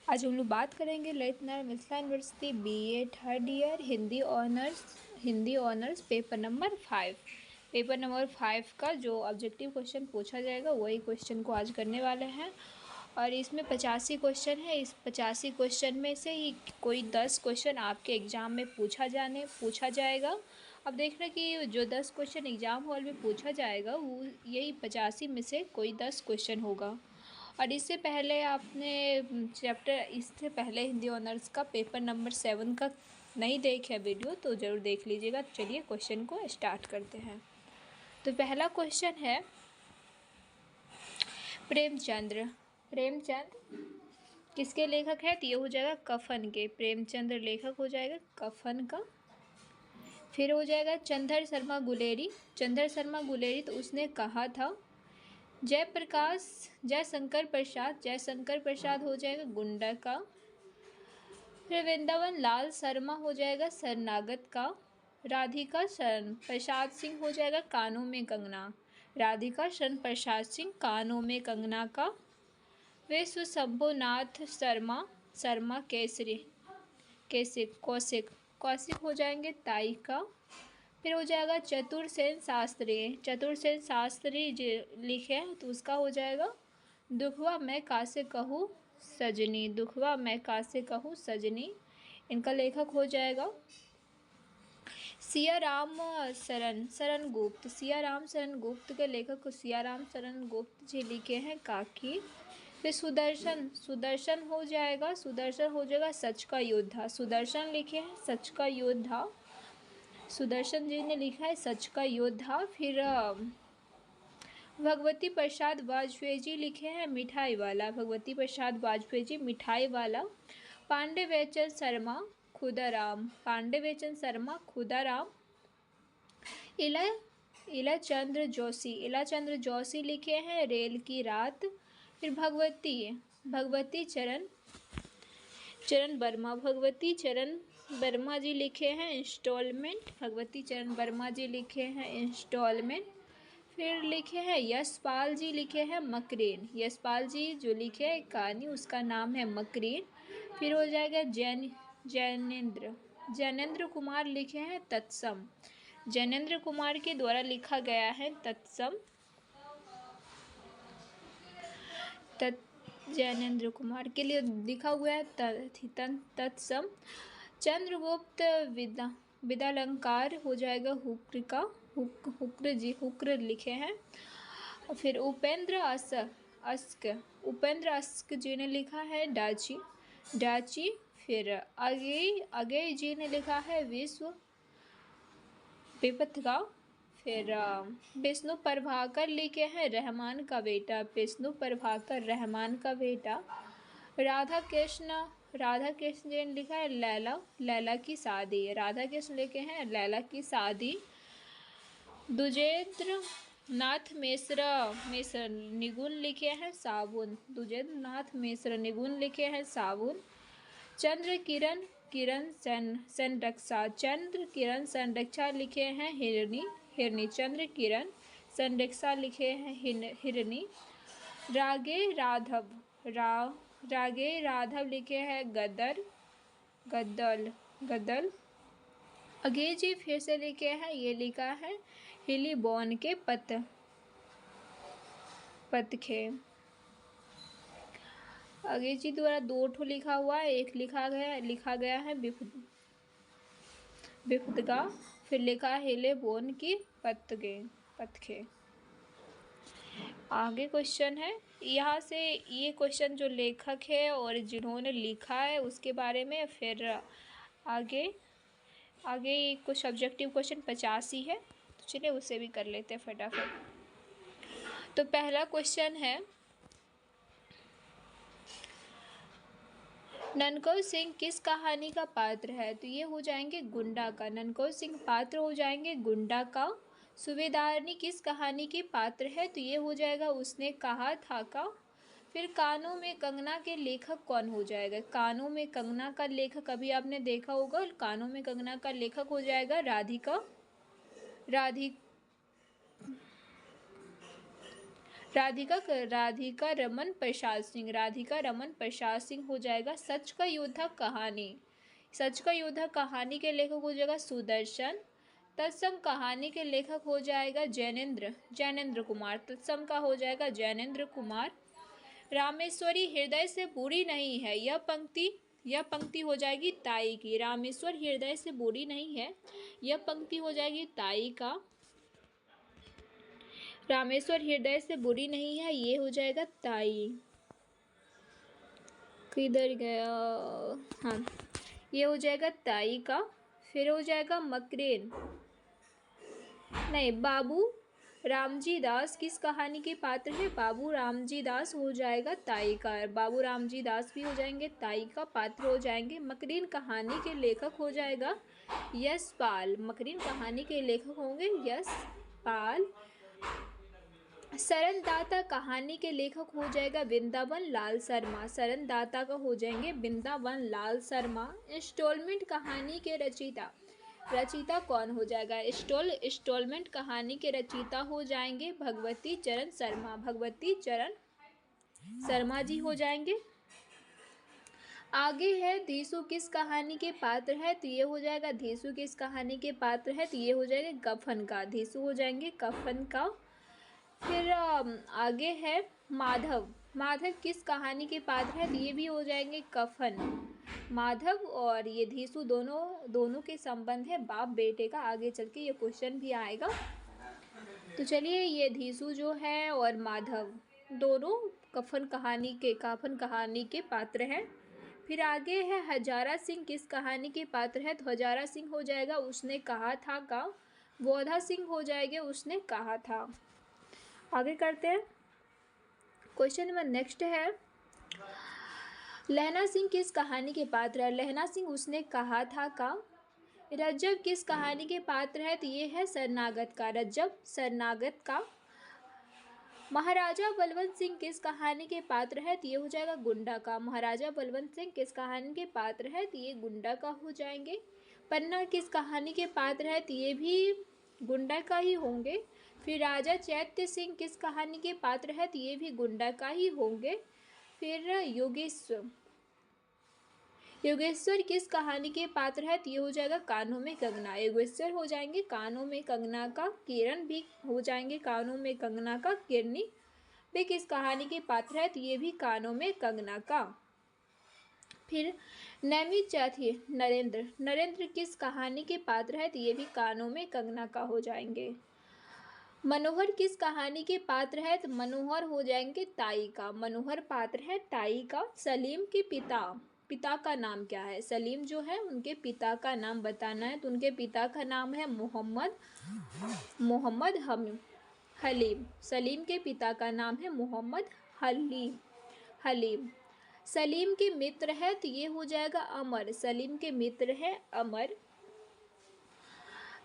आज हम लोग बात करेंगे Lalit Narayan Mithila university BA third year Hindi honours paper number 5। Paper number 5 का जो ऑब्जेक्टिव क्वेश्चन पूछा जाएगा वही क्वेश्चन को आज करने वाले हैं। और इसमें 85 क्वेश्चन है। इस 85 क्वेश्चन में से ही कोई 10 क्वेश्चन आपके एग्ज़ाम में पूछा जाएगा। अब देखना कि जो 10 क्वेश्चन एग्ज़ाम हॉल में पूछा जाएगा वो यही 85 में से कोई 10 क्वेश्चन होगा। और इससे पहले हिंदी ऑनर्स का पेपर नंबर 7 का नहीं देखे वीडियो तो ज़रूर देख लीजिएगा। चलिए क्वेश्चन को स्टार्ट करते हैं। तो पहला क्वेश्चन है प्रेमचंद किसके लेखक है? तो ये हो जाएगा कफन के। प्रेमचंद्र लेखक हो जाएगा कफन का। फिर हो जाएगा चंद्र शर्मा गुलेरी तो उसने कहा था। जयशंकर प्रसाद हो जाएगा गुंडा का। फिर वृंदावन लाल शर्मा हो जाएगा शरणागत का। राधिका शरण प्रसाद सिंह हो जाएगा कानों में कंगना का। विश्व शंभुनाथ शर्मा कौशिक हो जाएंगे ताई का। फिर हो जाएगा चतुरसेन शास्त्री जो लिखे हैं तो उसका हो जाएगा दुखवा मैं कासे कहूँ सजनी। इनका लेखक हो जाएगा सियाराम शरण गुप्त के लेखक को सियाराम शरण गुप्त जी लिखे हैं काकी। फिर सुदर्शन हो जाएगा सच का योद्धा। सुदर्शन लिखे हैं सच का योद्धा। सुदर्शन जी ने लिखा है सच का योद्धा। फिर भगवती प्रसाद वाजपेयी जी लिखे हैं मिठाई वाला। पांडे बेचन शर्मा खुदाराम। इलाचंद्र जोशी लिखे हैं रेल की रात। फिर भगवती चरण वर्मा जी लिखे हैं इंस्टॉलमेंट। फिर लिखे हैं यशपाल जी लिखे हैं मकरेन। यशपाल जी जो लिखे हैं कहानी उसका नाम है मकरेन। फिर हो जाएगा जैनेन्द्र कुमार लिखे हैं तत्सम। जैनेन्द्र कुमार के द्वारा लिखा गया है तत्सम। जैनेन्द्र कुमार के लिए लिखा हुआ है तत्सम। चंद्रगुप्त विद्यालंकार हो जाएगा हुक्र लिखे हैं। फिर उपेंद्र अस्क जी ने लिखा है डाची। फिर अगेय जी ने लिखा है विश्व विपथ का। फिर विष्णु प्रभाकर लिखे हैं रहमान का बेटा। राधा कृष्ण जी ने लिखा है लैला की शादी। राधा कृष्ण लिखे हैं लैला की शादी। दुजेंद्र नाथ मिश्र निगुण लिखे हैं साबुन। चंद्र किरण संरक्षा लिखे हैं हिरनी। चंद्र किरण संरक्षा लिखे हैं हिरनी। रागे राघव लिखे हैं गदल। अगे जी फिर से लिखे हैं ये लिखा है हिली बॉन के पतखे। अगे जी द्वारा 2 ठो लिखा हुआ है। एक लिखा गया है विपदगा। फिर लिखा है हिले बोन की पतखे। आगे क्वेश्चन है यहाँ से ये क्वेश्चन जो लेखक है और जिन्होंने लिखा है उसके बारे में। फिर आगे कुछ ऑब्जेक्टिव क्वेश्चन 85 है तो चलिए उसे भी कर लेते हैं फटाफट। तो पहला क्वेश्चन है ननकौ सिंह किस कहानी का पात्र है? तो ये हो जाएंगे गुंडा का। ननकौ सिंह पात्र हो जाएंगे गुंडा का। सूबेदारनी किस कहानी की पात्र है? तो ये हो जाएगा उसने कहा था का। फिर कानों में कंगना के लेखक कौन हो जाएगा? कानों में कंगना का लेखक अभी आपने देखा होगा। कानों में कंगना का लेखक हो जाएगा राधिका रमन प्रसाद सिंह, राधिका रमन प्रसाद सिंह हो जाएगा। सच का योद्धा कहानी, सच का योद्धा कहानी के लेखक हो जाएगा सुदर्शन। तत्सम कहानी के लेखक हो जाएगा जैनेन्द्र कुमार, तत्सम का हो जाएगा जैनेन्द्र कुमार। रामेश्वरी हृदय से बुरी नहीं है, यह पंक्ति हो जाएगी ताई की। रामेश्वर हृदय से बुरी नहीं है, यह पंक्ति हो जाएगी ताई का। रामेश्वर हृदय से बुरी नहीं है, ये हो जाएगा ताई। किधर गया, हाँ ये हो जाएगा ताई का। फिर हो जाएगा मकरेन, नहीं बाबू रामजी दास किस कहानी के पात्र है? बाबू रामजी दास हो जाएगा ताई का। बाबू रामजी दास भी हो जाएंगे ताई का पात्र हो जाएंगे। मकरीन कहानी के लेखक हो जाएगा यशपाल, मकरीन कहानी के लेखक होंगे यशपाल। सरनदाता कहानी के लेखक हो जाएगा वृंदावन लाल शर्मा, सरनदाता का हो जाएंगे वृंदावन लाल शर्मा। इंस्टॉलमेंट कहानी के रचयिता कौन हो जाएगा? इंस्टॉलमेंट कहानी के रचयिता हो जाएंगे भगवती चरण शर्मा, भगवती चरण शर्मा जी हो जाएंगे। आगे है धीसु किस कहानी के पात्र है? तो ये हो जाएगा धीसु किस कहानी के पात्र है? तो ये हो जाएगा कफन का, धीसु हो जाएंगे कफन का। फिर आगे है माधव किस कहानी के पात्र है? तो ये भी हो जाएंगे कफन। माधव और ये धीसु दोनों के संबंध है बाप बेटे का, आगे चल के ये क्वेश्चन भी आएगा। तो चलिए ये धीसु जो है और माधव दोनों कफन कहानी के पात्र हैं। फिर आगे है हजारा सिंह किस कहानी के पात्र है? तो हजारा सिंह हो जाएगा उसने कहा था का। वोधा सिंह हो जाएंगे उसने कहा था। आगे करते हैं क्वेश्चन नंबर नेक्स्ट है लहना सिंह किस कहानी के पात्र है? लहना सिंह उसने कहा था का। रज्जब किस कहानी के पात्र है? तो ये है शरणागत का, रज्जब शरणागत का। महाराजा बलवंत सिंह किस कहानी के पात्र है? तो ये हो जाएगा गुंडा का, महाराजा बलवंत सिंह किस कहानी के पात्र है? तो ये गुंडा का हो जाएंगे। पन्ना किस कहानी के पात्र है? तो ये भी गुंडा का ही होंगे। फिर राजा चैत्य सिंह किस कहानी के पात्र है? तो ये भी गुंडा का ही होंगे। फिर योगेश्वर किस कहानी के पात्र है? तो ये हो जाएगा कानों में कंगना, योगेश्वर हो जाएंगे कानों में कंगना का। किरण भी हो जाएंगे कानों में कंगना का, किरनी भी किस कहानी के पात्र है? तो ये भी कानों में कंगना का। फिर नैमी चौथी नरेंद्र किस कहानी के पात्र है? तो ये भी कानों में कंगना का हो जाएंगे। मनोहर किस कहानी के पात्र है? तो मनोहर हो जाएंगे ताई का, मनोहर पात्र है ताई का। सलीम के पिता का नाम क्या है? सलीम जो है उनके पिता का नाम बताना है, तो उनके पिता का नाम है मोहम्मद हलीम। सलीम के पिता का नाम है मोहम्मद हलीम। सलीम के मित्र है तो ये हो जाएगा अमर, सलीम के मित्र है अमर।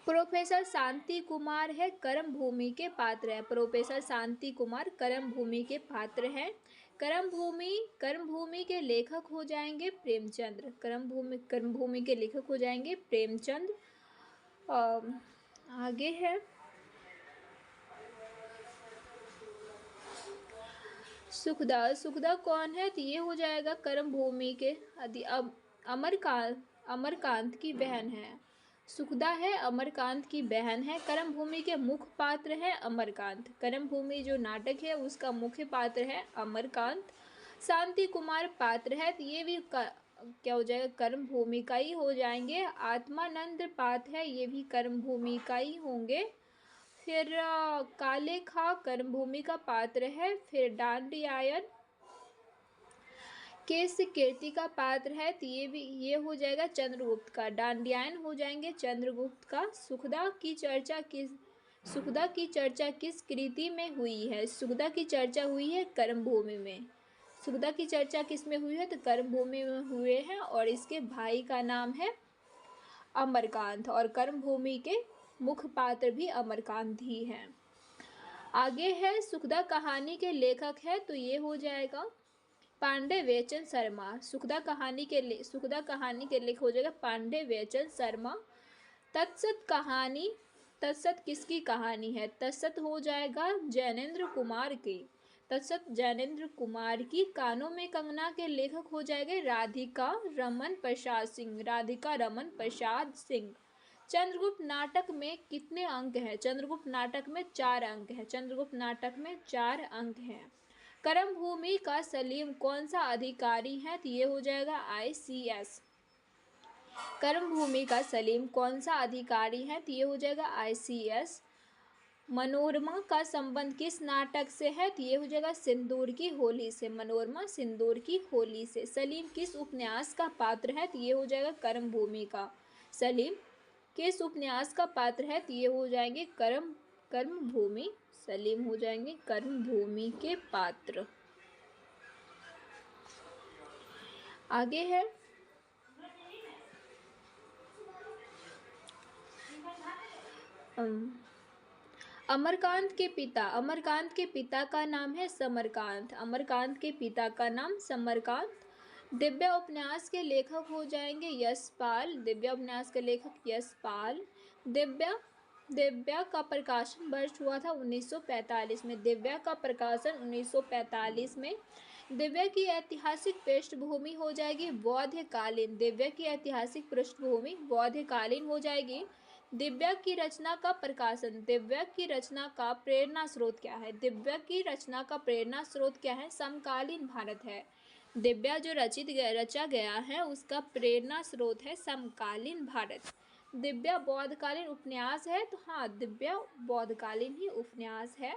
प्रोफेसर शांति कुमार है कर्म भूमि के पात्र है, प्रोफेसर शांति कुमार कर्म भूमि के पात्र हैं। कर्म भूमि के लेखक हो जाएंगे प्रेमचंद्र, कर्म भूमि के लेखक हो जाएंगे प्रेमचंद। आगे है सुखदा कौन है? तो ये हो जाएगा कर्म भूमि के अमरकांत की बहन है। सुखदा है अमरकांत की बहन है। कर्म भूमि के मुख्य पात्र है अमरकांत, कर्म भूमि जो नाटक है उसका मुख्य पात्र है अमरकांत। शांति कुमार पात्र है तो ये भी क्या हो जाएगा कर्म भूमि का ही हो जाएंगे। आत्मानंद पात्र है ये भी कर्म भूमि का ही होंगे। फिर काले खा कर्म भूमि का पात्र है। फिर डांडियायन केस कीर्ति का पात्र है तो ये हो जाएगा चंद्रगुप्त का, डांडियायन हो जाएंगे चंद्रगुप्त का। सुखदा की चर्चा किस कृति में हुई है? सुखदा की चर्चा हुई है कर्म भूमि में। सुखदा की चर्चा किस में हुई है? तो कर्म भूमि में हुए हैं और इसके भाई का नाम है अमरकांत और कर्म भूमि के मुख्य पात्र भी अमरकांत ही हैं। आगे है सुखदा कहानी के लेखक है तो ये हो जाएगा पांडे वेचन शर्मा। सुखदा कहानी के लेखक हो जाएगा पांडे वेचन शर्मा। तत्सत किसकी कहानी है? तत्सत हो जाएगा जैनेन्द्र कुमार की, तत्सत जैनेन्द्र कुमार की कानों में कंगना के लेखक हो जाएंगे राधिका रमन प्रसाद सिंह। राधिका रमन प्रसाद सिंह। चंद्रगुप्त नाटक में कितने अंक हैं? चंद्रगुप्त नाटक में 4 अंक हैं। चंद्रगुप्त नाटक में 4 अंक हैं। कर्म भूमि का सलीम कौन सा अधिकारी है? तो ये हो जाएगा ICS। कर्म भूमि का सलीम कौन सा अधिकारी है? तो ये हो जाएगा ICS। मनोरमा का संबंध किस नाटक से है? तो ये हो जाएगा सिंदूर की होली से। मनोरमा सिंदूर की होली से। सलीम किस उपन्यास का पात्र है? तो ये हो जाएगा कर्म भूमि का। सलीम किस उपन्यास का पात्र है? तो ये हो जाएंगे कर्म भूमि। सलीम हो जाएंगे कर्म भूमि के पात्र। आगे है अमरकांत के पिता। अमरकांत के पिता का नाम है समरकांत। अमरकांत के पिता का नाम समरकांत। दिव्या उपन्यास के लेखक हो जाएंगे यशपाल। दिव्या उपन्यास के लेखक यशपाल। दिव्या का प्रकाशन वर्ष हुआ था 1945 में। दिव्या का प्रकाशन 1945 में। दिव्या की ऐतिहासिक पृष्ठभूमि हो जाएगी बौद्धकालीन। दिव्या की ऐतिहासिक पृष्ठभूमि बौद्धकालीन हो जाएगी। दिव्या की रचना का प्रकाशन। दिव्या की रचना का प्रेरणा स्रोत क्या है? दिव्या की रचना का प्रेरणा स्रोत क्या है? समकालीन भारत है। दिव्या जो रचा गया है उसका प्रेरणा स्रोत है समकालीन भारत। दिव्या बौद्धकालीन उपन्यास है, तो हाँ दिव्या बौद्धकालीन ही उपन्यास है।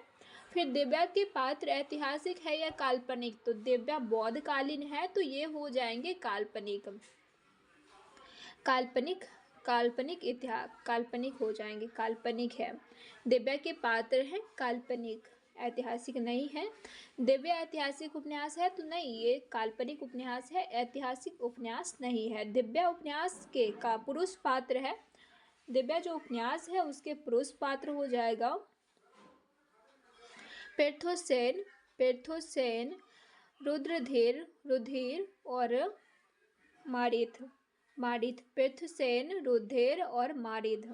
फिर दिव्या के पात्र ऐतिहासिक है या काल्पनिक? तो दिव्या बौद्धकालीन है, तो ये हो जाएंगे काल्पनिक। काल्पनिक काल्पनिक हो जाएंगे, काल्पनिक है। दिव्या के पात्र हैं काल्पनिक, ऐतिहासिक नहीं है। दिव्या ऐतिहासिक उपन्यास है, तो नहीं, ये काल्पनिक उपन्यास है, ऐतिहासिक उपन्यास नहीं है। दिव्या उपन्यास के का पुरुष पात्र है। दिव्या जो उपन्यास है उसके पुरुष पात्र हो जाएगा पेर्थोसेन, रुधिर और मारिथ। पेर्थोसेन, रुधिर और मारिथ।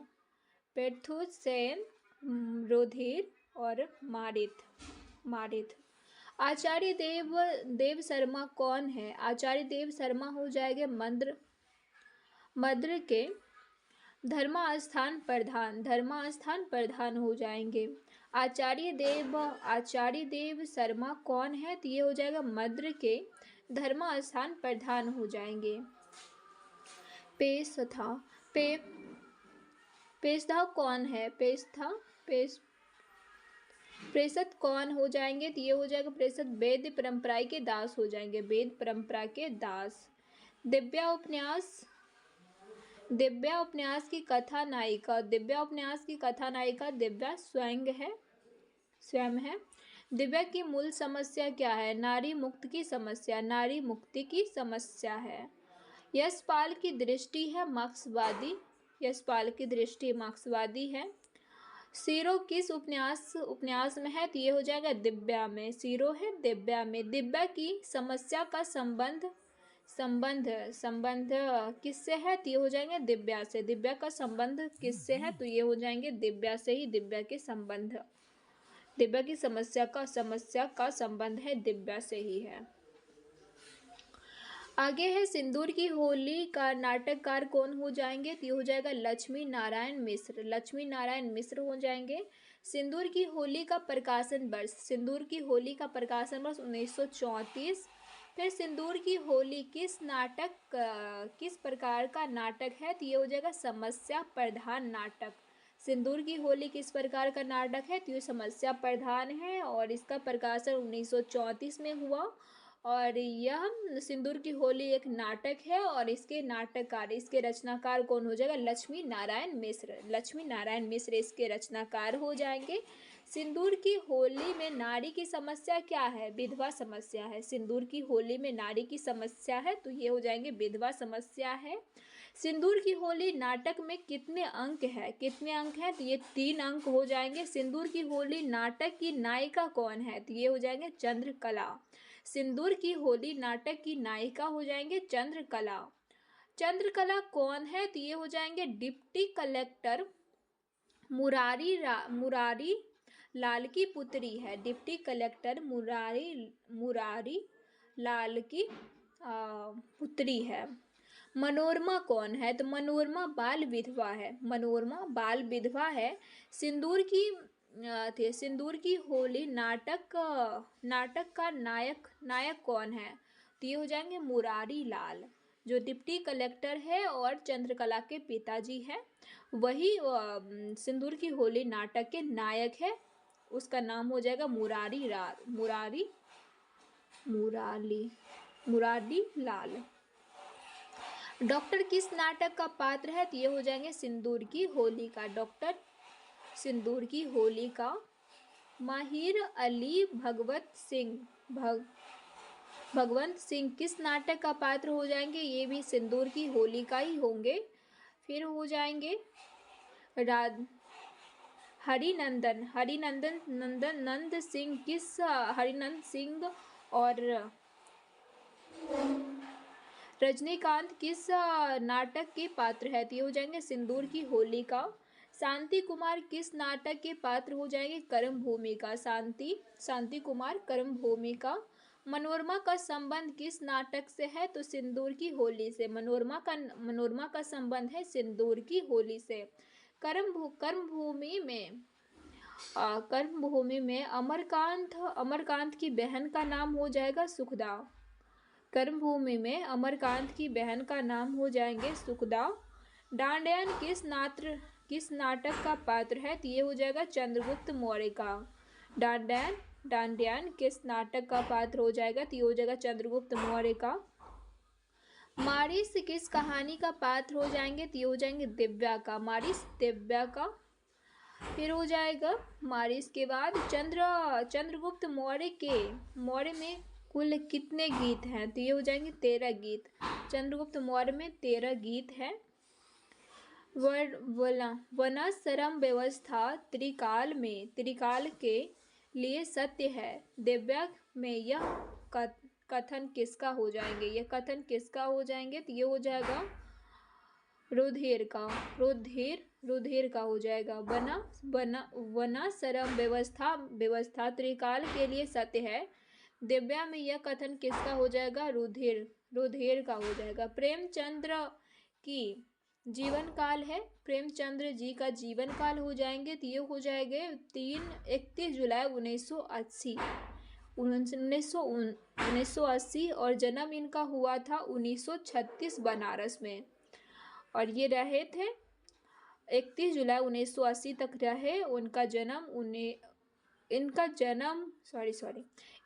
पेर्थोसेन, रुधिर और मारिथ। आचार्य देव शर्मा कौन है? आचार्य देव शर्मा हो जाएंगे मद्र के धर्मास्थान प्रधान हो जाएंगे। आचार्य देव शर्मा कौन है? तो ये हो जाएगा मद्र के धर्मास्थान प्रधान हो जाएंगे। पेशधा कौन है? प्रेषद कौन हो जाएंगे? तो ये हो जाएगा प्रेषद वेद परंपरा के दास हो जाएंगे। वेद परंपरा के दास। दिव्या उपन्यास की कथा नायिका। दिव्या स्वयं है। दिव्या की मूल समस्या क्या है? नारी मुक्ति की समस्या है। यशपाल की दृष्टि है मार्क्सवादी है। सीरो किस उपन्यास में है? तो ये हो जाएगा दिव्या में। सीरो है दिव्या में। दिव्या की समस्या का संबंध किससे है? तो ये हो जाएंगे दिव्या से। दिव्या का संबंध किससे है? तो ये हो जाएंगे दिव्या से ही। दिव्या की समस्या का संबंध है दिव्या से ही है। आगे है सिंदूर की होली का नाटककार कौन हो जाएंगे? तो ये हो जाएगा लक्ष्मी नारायण मिश्र हो जाएंगे। सिंदूर की होली का प्रकाशन वर्ष 1934। फिर सिंदूर की होली किस प्रकार का नाटक है? तो ये हो जाएगा समस्या प्रधान नाटक। सिंदूर की होली किस प्रकार का नाटक है? तो ये समस्या प्रधान है और इसका प्रकाशन 1934 में हुआ। और यह सिंदूर की होली एक नाटक है और इसके रचनाकार कौन हो जाएगा? लक्ष्मी नारायण मिश्र इसके रचनाकार हो जाएंगे। सिंदूर की होली में नारी की समस्या क्या है? विधवा समस्या है। सिंदूर की होली में नारी की समस्या है, तो ये हो जाएंगे विधवा समस्या है। सिंदूर की होली नाटक में कितने अंक है? तो ये 3 अंक हो जाएंगे। सिंदूर की होली नाटक की नायिका कौन है? तो ये हो जाएंगे चंद्रकला। सिंदूर की होली नाटक की नायिका हो जाएंगे चंद्रकला कौन है? तो ये हो जाएंगे डिप्टी कलेक्टर मुरारी लाल की पुत्री है। डिप्टी कलेक्टर मुरारी लाल की पुत्री है। मनोरमा कौन है? तो मनोरमा बाल विधवा है। मनोरमा बाल विधवा है। सिंदूर की होली नाटक का नायक कौन है? तो ये हो जाएंगे मुरारी लाल, जो डिप्टी कलेक्टर है और चंद्रकला के पिताजी हैं। वही सिंदूर की होली नाटक के नायक है। उसका नाम हो जाएगा मुरारी लाल। डॉक्टर किस नाटक का पात्र है? तो ये हो जाएंगे सिंदूर की होली का। डॉक्टर सिंदूर की होली का। माहिर अली भगवंत सिंह किस नाटक का पात्र हो जाएंगे? ये भी सिंदूर की होली का ही होंगे। फिर हो जाएंगे हरिनंदन सिंह और रजनीकांत किस नाटक के पात्र है? तो ये हो जाएंगे सिंदूर की होली का। शांति कुमार किस नाटक के पात्र हो जाएंगे? कर्म भूमि का। शांति कुमार कर्म भूमि का। मनोरमा का संबंध किस नाटक से है? तो सिंदूर की होली से। मनोरमा का संबंध है सिंदूर की होली से। कर्म भूमि में अमरकांत की बहन का नाम हो जाएगा सुखदा। कर्मभूमि में अमरकांत की बहन का नाम हो जाएंगे सुखदा। डांडियन किस नाटक का पात्र है? तो ये हो जाएगा चंद्रगुप्त मौर्य का। डांडियन किस नाटक का पात्र हो जाएगा? तो ये हो जाएगा चंद्रगुप्त मौर्य का। मारिस किस कहानी का पात्र हो जाएंगे? तो ये हो जाएंगे दिव्या का। मारिस दिव्या का। फिर हो जाएगा मारिस के बाद चंद्रगुप्त मौर्य में कुल कितने गीत हैं? तो ये हो जाएंगे 13 गीत। चंद्रगुप्त मौर्य में 13 गीत हैं। वर्णाश्रम व्यवस्था त्रिकाल के लिए सत्य है। दिव्या में यह कथन किसका हो जाएंगे? ये कथन किसका हो जाएंगे? तो ये हो जाएगा रुधिर का हो जाएगा। वर्णाश्रम व्यवस्था त्रिकाल के लिए सत्य है। दिव्या में यह कथन किसका हो जाएगा? रुधिर का हो जाएगा। प्रेमचंद्र की जीवन काल है। प्रेमचंद्र जी का जीवन काल हो जाएंगे तो ये हो जाएंगे 31 जुलाई 1980 और जन्म इनका हुआ था 1936 बनारस में। और ये रहे थे 31 जुलाई 1980 तक रहे।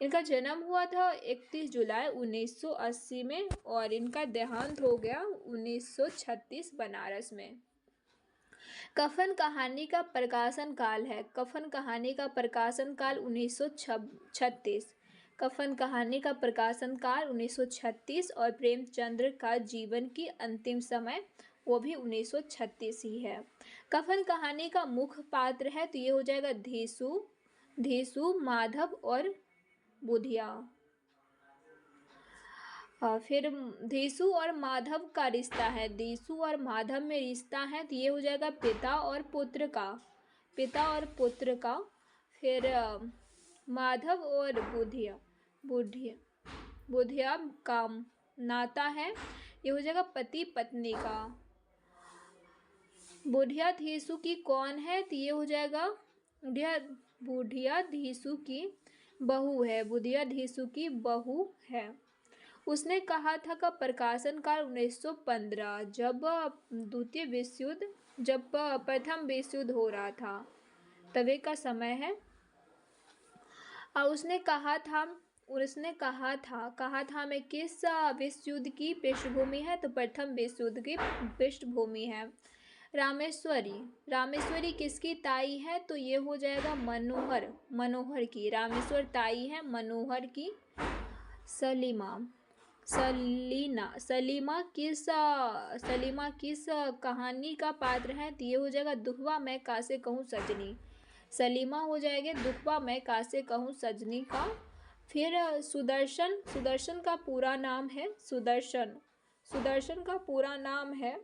इनका जन्म हुआ था 31 जुलाई 1980 में और इनका देहांत हो गया 1936 बनारस में। कफन कहानी का प्रकाशन काल है। कफन कहानी का प्रकाशन काल 1936। कफन कहानी का प्रकाशन काल 1936 और प्रेमचंद्र का जीवन की अंतिम समय वो भी 1936 ही है। कफन कहानी का मुख्य पात्र है तो ये हो जाएगा धीसू, माधव और बुधिया। फिर धीसू और माधव का रिश्ता है। धीसू और माधव में रिश्ता है तो ये हो जाएगा पिता और पुत्र का। फिर माधव और बुधिया का नाता है, ये हो जाएगा पति पत्नी का। बुधिया धीसू की कौन है तो ये हो जाएगा बुधिया धीसू की बहू है। बुधिया धीसू की बहू है। उसने कहा था का प्रकाशन काल 1915 जब प्रथम विश्व युद्ध हो रहा था तभी का समय है। और उसने कहा था में किस विश्व युद्ध की पृष्ठभूमि है तो प्रथम विश्व युद्ध की पृष्ठभूमि है। रामेश्वरी किसकी ताई है तो ये हो जाएगा मनोहर की। रामेश्वर ताई है मनोहर की। सलीमा किस कहानी का पात्र है तो ये हो जाएगा दुखवा मैं कासे कहूँ सजनी। सलीमा हो जाएगा दुखवा मैं कासे कहूँ सजनी का। फिर सुदर्शन का पूरा नाम है सुदर्शन का पूरा नाम है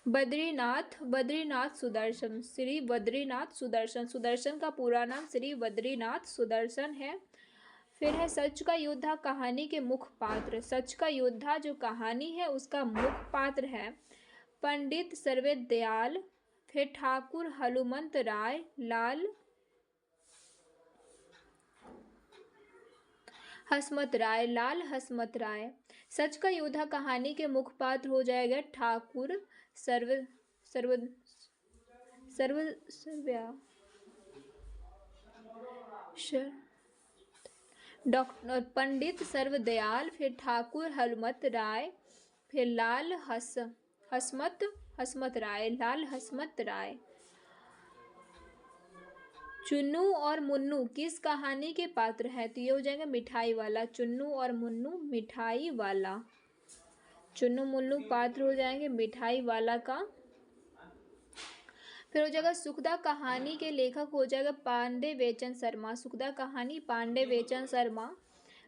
बद्रीनाथ, बद्रीनाथ सुदर्शन, श्री बद्रीनाथ सुदर्शन, सुदर्शन का पूरा नाम श्री बद्रीनाथ सुदर्शन है। फिर है सच का योद्धा कहानी के मुख्य पात्र, सच का योद्धा जो कहानी है उसका मुख्य पात्र है पंडित सर्वदयाल दयाल। फिर ठाकुर हनुमंत राय, लाल हसमत राय, लाल हसमत राय। सच का योद्धा कहानी के मुख्य पात्र हो जाएगा ठाकुर सर्व सर्व सर्व सर्व्या डॉक्टर पंडित सर्वदयाल, फिर ठाकुर हनुमत राय, फिर लाल हसमत राय, लाल हसमत राय। चुन्नू और मुन्नू किस कहानी के पात्र हैं? तो ये हो जाएगा मिठाई वाला, चुन्नू और मुन्नू मिठाई वाला, चुन्नू मुन्नू पात्र हो जाएंगे मिठाई वाला का। फिर हो जाएगा सुखदा कहानी के लेखक हो जाएगा पांडे वेचन शर्मा, सुखदा कहानी पांडे वेचन शर्मा।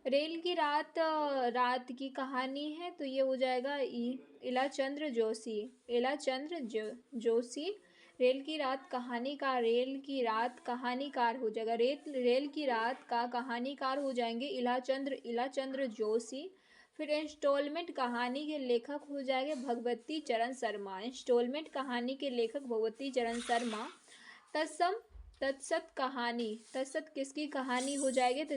रेल की रात, रात की कहानी है तो ये हो जाएगा इलाचंद्र जोशी, इलाचंद्र जोशी। रेल की रात कहानी का, रेल की रात कहानीकार हो जाएगा, रेल की रात का कहानीकार हो जाएंगे इलाचंद्र जोशी। फिर इंस्टॉलमेंट कहानी के लेखक हो जाएंगे भगवती चरण शर्मा, इंस्टॉलमेंट कहानी के लेखक भगवती चरण शर्मा। तत्सम तत्सत कहानी, तत्सत किसकी कहानी हो जाएगी? तो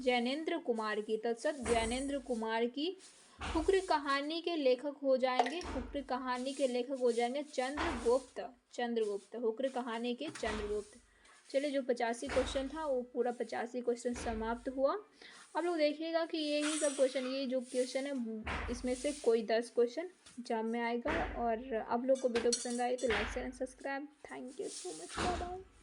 जैनेन्द्र कुमार की, तत्सत जैनेन्द्र कुमार की। फुक्र कहानी के लेखक हो जाएंगे, फुक्र कहानी के लेखक हो जाएंगे चंद्रगुप्त, चंद्रगुप्त, फुक्र कहानी के चंद्रगुप्त। चलिए जो 85 क्वेश्चन था वो पूरा 85 क्वेश्चन समाप्त हुआ। अब लोग देखिएगा कि ये ही सब क्वेश्चन, ये जो क्वेश्चन है इसमें से कोई 10 क्वेश्चन एग्जाम में आएगा। और आप लोग को वीडियो पसंद आई तो like share and subscribe. Thank you so much, bye bye.